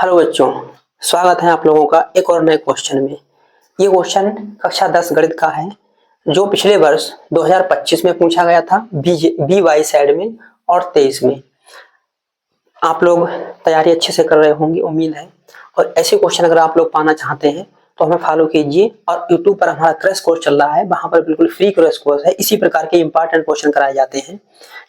Hello बच्चों, स्वागत है आप लोगों का एक और नए क्वेश्चन में। ये क्वेश्चन कक्षा 10 गणित का है जो पिछले वर्ष 2025 में पूछा गया था BY साइड में और 23 में। आप लोग तैयारी अच्छे से कर रहे होंगे उम्मीद है। और ऐसे क्वेश्चन अगर आप लोग पाना चाहते हैं तो हमें फॉलो कीजिए। और यूट्यूब पर हमारा क्रैश कोर्स चल रहा है, वहां पर बिल्कुल फ्री क्रैश कोर्स है। इसी प्रकार के इंपॉर्टेंट क्वेश्चन कराए जाते हैं।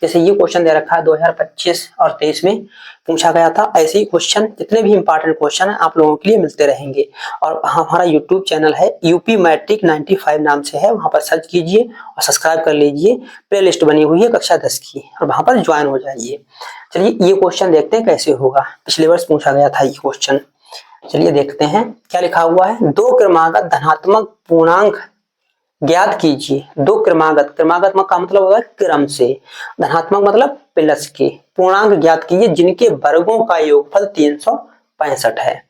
जैसे ये क्वेश्चन दे रखा है 2025 और 23 में पूछा गया था, ऐसे ही क्वेश्चन जितने भी इंपॉर्टेंट क्वेश्चन है आप लोगों के लिए मिलते रहेंगे। और हमारा यूट्यूब चैनल है यूपी मैट्रिक 95 नाम से है, वहां पर सर्च कीजिए और सब्सक्राइब कर लीजिए। प्ले लिस्ट बनी हुई है कक्षा 10 की और वहां पर ज्वाइन हो जाइए। चलिए ये क्वेश्चन देखते हैं कैसे होगा। पिछले वर्ष पूछा गया था ये क्वेश्चन। चलिए देखते हैं क्या लिखा हुआ है। दो क्रमागत धनात्मक पूर्णांक ज्ञात कीजिए। दो क्रमागत का मतलब होगा क्रम से, धनात्मक मतलब प्लस के, पूर्णांक ज्ञात कीजिए जिनके वर्गों का योगफल 365 है।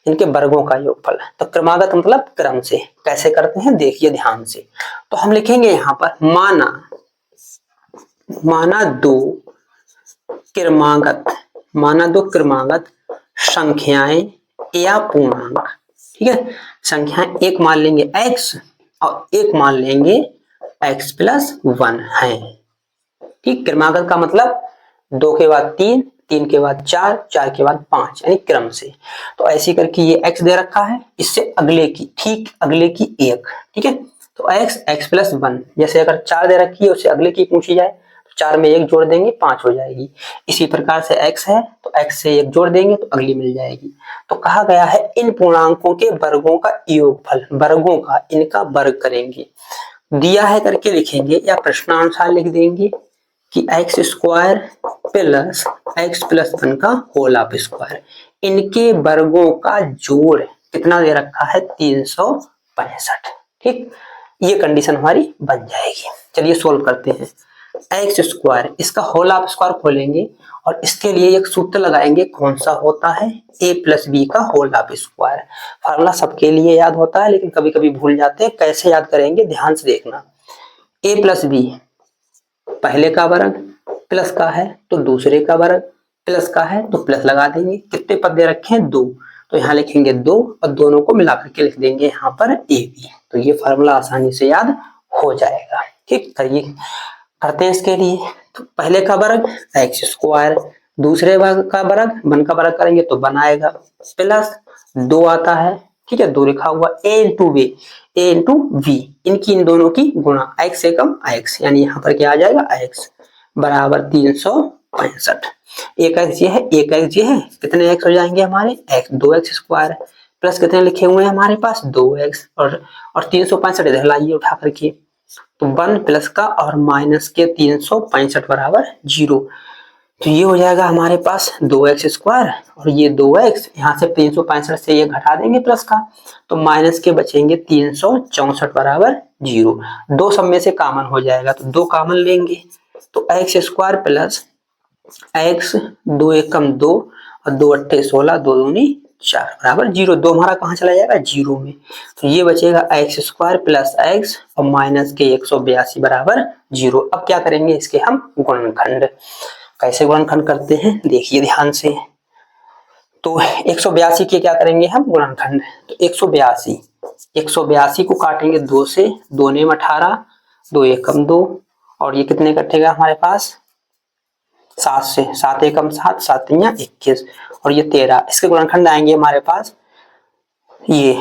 इनके वर्गों का योगफल। तो क्रमागत मतलब क्रम से। कैसे करते हैं देखिए ध्यान से। तो हम लिखेंगे यहाँ पर माना दो क्रमागत संख्याएं या पूर्णांक। ठीक है, संख्याएं एक मान लेंगे x और एक मान लेंगे x+1 है। ठीक, क्रमागत का मतलब 2 के बाद 3, 3 के बाद 4, 4 के बाद 5 यानी क्रम से। तो ऐसे करके ये x दे रखा है, इससे अगले की ठीक अगले की एक। ठीक है, तो x+1 जैसे अगर 4 दे रखी है उससे अगले की पूछी जाए तो 4 में 1 जोड़ देंगे 5 हो जाएगी। इसी प्रकार से x है तो x से 1 जोड़ देंगे तो अगली मिल जाएगी। तो कहा गया है इन पूर्णांकों के वर्गों का योगफल, वर्गों का इनका वर्ग करेंगे। दिया है करके लिखेंगे या प्रश्नानुसार लिख देंगे कि x² प्लस x+1 का होल ऑफ स्क्वायर, इनके वर्गों का जोड़ कितना दे रखा है 365। ठीक, ये कंडीशन हमारी बन जाएगी। चलिए सोल्व करते हैं। x², इसका होल ऑफ स्क्वायर खोलेंगे और इसके लिए एक सूत्र लगाएंगे। कौन सा होता है? a+b का होल ऑफ स्क्वायर। फार्मूला सबके लिए याद होता है लेकिन कभी कभी भूल जाते हैं। कैसे याद करेंगे ध्यान से देखना। a+b पहले का वर्ग प्लस का है तो दूसरे का वर्ग, प्लस का है तो प्लस लगा देंगे। कितने पद दे रखे हैं? 2, तो यहाँ लिखेंगे 2 और दोनों को मिलाकर के लिख देंगे यहाँ पर ab। तो ये फार्मूला आसानी से याद हो जाएगा। ठीक, करिए करते हैं इसके लिए। तो पहले का वर्ग x², दूसरे वर्ग का वर्ग 1 का वर्ग करेंगे तो 1 आएगा, प्लस 2 आता है। ठीक है, 2 लिखा हुआ a इंटू v, इनकी इन दोनों की गुणा, x से कम x, यानी यहाँ पर क्या आ जाएगा x बराबर 365। एक x ये है, एक x ये है, कितने x हो जाएंगे हमारे? x 2x² प्लस कितने लिखे हुए हैं हमारे पास? 2x और 365 इधर लाइए उठा करके। तो 1 प्लस का और माइनस के 365 बराबर 0। तो ये हो जाएगा हमारे पास 2x² और ये 2x, यहाँ से 365 से ये घटा देंगे प्लस का तो माइनस के बचेंगे 364 बराबर 0। 2 सब में से कॉमन हो जाएगा तो 2 कॉमन लेंगे तो x² प्लस x 2 एकम 2 और 2 अट्ठे 16, 2 दूनी 4 बराबर 0। 2 हमारा कहाँ चला जाएगा? 0 में। तो ये बचेगा x² प्लस x और माइनस के 182 बराबर 0। अब क्या करेंगे इसके हम गुणनखंड। कैसे गुणनखंड करते हैं देखिए ध्यान से। तो 182 के क्या करेंगे हम? गुणनखंड। तो 182 को काटेंगे 2 से, 2 ने 18, 2 एकम 2 और ये कितने कटेगा हमारे पास? 7 से, 7 एकम 7, 7 तिया 21 और ये 13। इसके गुणनखंड आएंगे हमारे पास ये।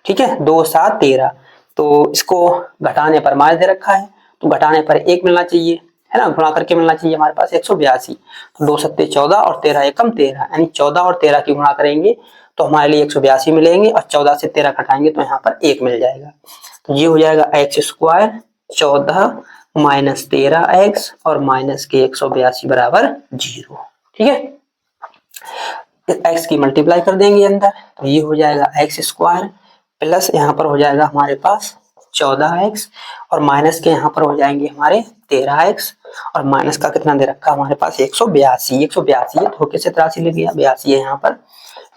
ठीक है, 2 7 13। तो इसको घटाने पर माइनस दे रखा है तो घटाने पर 1 मिलना चाहिए, है ना, गुणा करके मिलना चाहिए हमारे पास 182। तो 2 सत्ते 14 और 13 एकम 13, यानी 14 और 13 की गुणा करेंगे तो हमारे लिए 182 मिलेंगे और 14 से 13 घटाएंगे तो यहाँ पर 1 मिल जाएगा। तो ये हो जाएगा x² 14 माइनस 13x और माइनस के 182 बराबर 0। ठीक है, x की मल्टीप्लाई कर देंगे अंदर तो ये हो जाएगा x² प्लस यहाँ पर हो जाएगा हमारे पास 14x और माइनस के यहाँ पर हो जाएंगे हमारे 13x और माइनस का कितना दे रखा हमारे पास? 182। 182 है, धोखे से 83 ले लिया, 82 है यहाँ पर,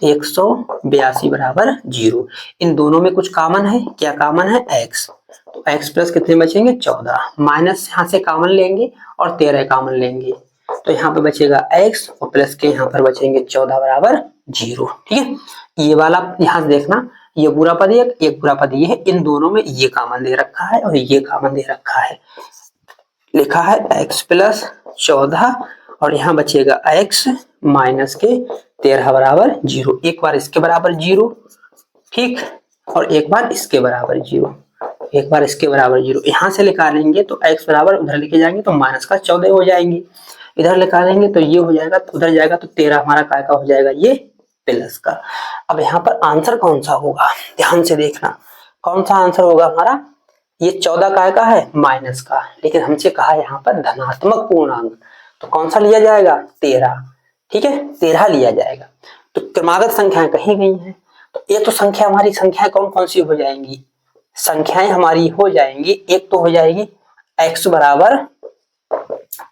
182 बराबर 0। इन दोनों में कुछ कॉमन है, क्या कॉमन है? x। तो x प्लस कितने बचेंगे? 14, माइनस यहाँ से कॉमन लेंगे और 13 कॉमन लेंगे तो यहाँ पे बचेगा x और प्लस के यहाँ पर बचेंगे 14 बराबर 0। ठीक है, ये वाला यहाँ से देखना, ये बुरा पद एक बुरा पद ये है, इन दोनों में ये कॉमन दे रखा है और ये कॉमन दे रखा है। लिखा है x प्लस 14 और यहाँ बचेगा x माइनस के 13 बराबर 0। एक बार इसके बराबर 0, ठीक, और एक बार इसके बराबर 0, एक बार इसके बराबर 0। यहाँ से निकालेंगे तो x बराबर उधर लेके जाएंगे तो माइनस का 14 हो जाएंगे, इधर निकालेंगे तो ये हो जाएगा, तो उधर जाएगा तो 13 हमारा काय का हो जाएगा, ये प्लस का। अब यहाँ पर आंसर कौन सा होगा, ध्यान से देखना, कौन सा आंसर होगा हमारा, ये 14 काय का है, माइनस का, लेकिन हमसे कहा यहाँ पर धनात्मक पूर्णांक, तो कौन सा लिया जाएगा, 13। ठीक है, 13 लिया जाएगा। तो क्रमागत संख्याएं कहीं गई हैं, तो ये तो संख्या हमारी संख्याएं कौन कौन सी हो जाएंगी, संख्याएं हमारी हो जाएंगी, एक तो हो जाएगी x बराबर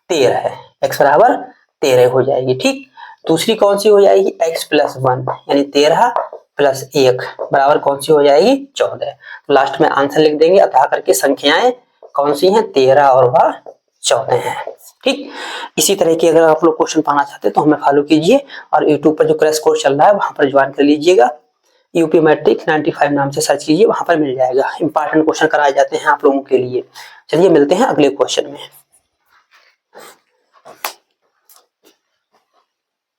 13 है, x बराबर 13 हो जाएगी। ठीक, दूसरी कौन सी हो जाएगी, x प्लस 1 यानी 13 प्लस 1 बराबर कौन सी हो जाएगी, 14। तो लास्ट में आंसर लिख देंगे, अतः करके संख्याएं कौन सी हैं, 13 और वह 14 हैं। ठीक, इसी तरह की अगर आप लोग क्वेश्चन पाना चाहते हैं तो हमें फॉलो कीजिए और यूट्यूब पर जो क्रैश कोर्स चल रहा है वहां पर ज्वाइन कर लीजिएगा, यूपी मैट्रिक 95 नाम से सर्च कीजिए, वहां पर मिल जाएगा। इंपॉर्टेंट क्वेश्चन कराए जाते हैं आप लोगों के लिए। चलिए मिलते हैं अगले क्वेश्चन में।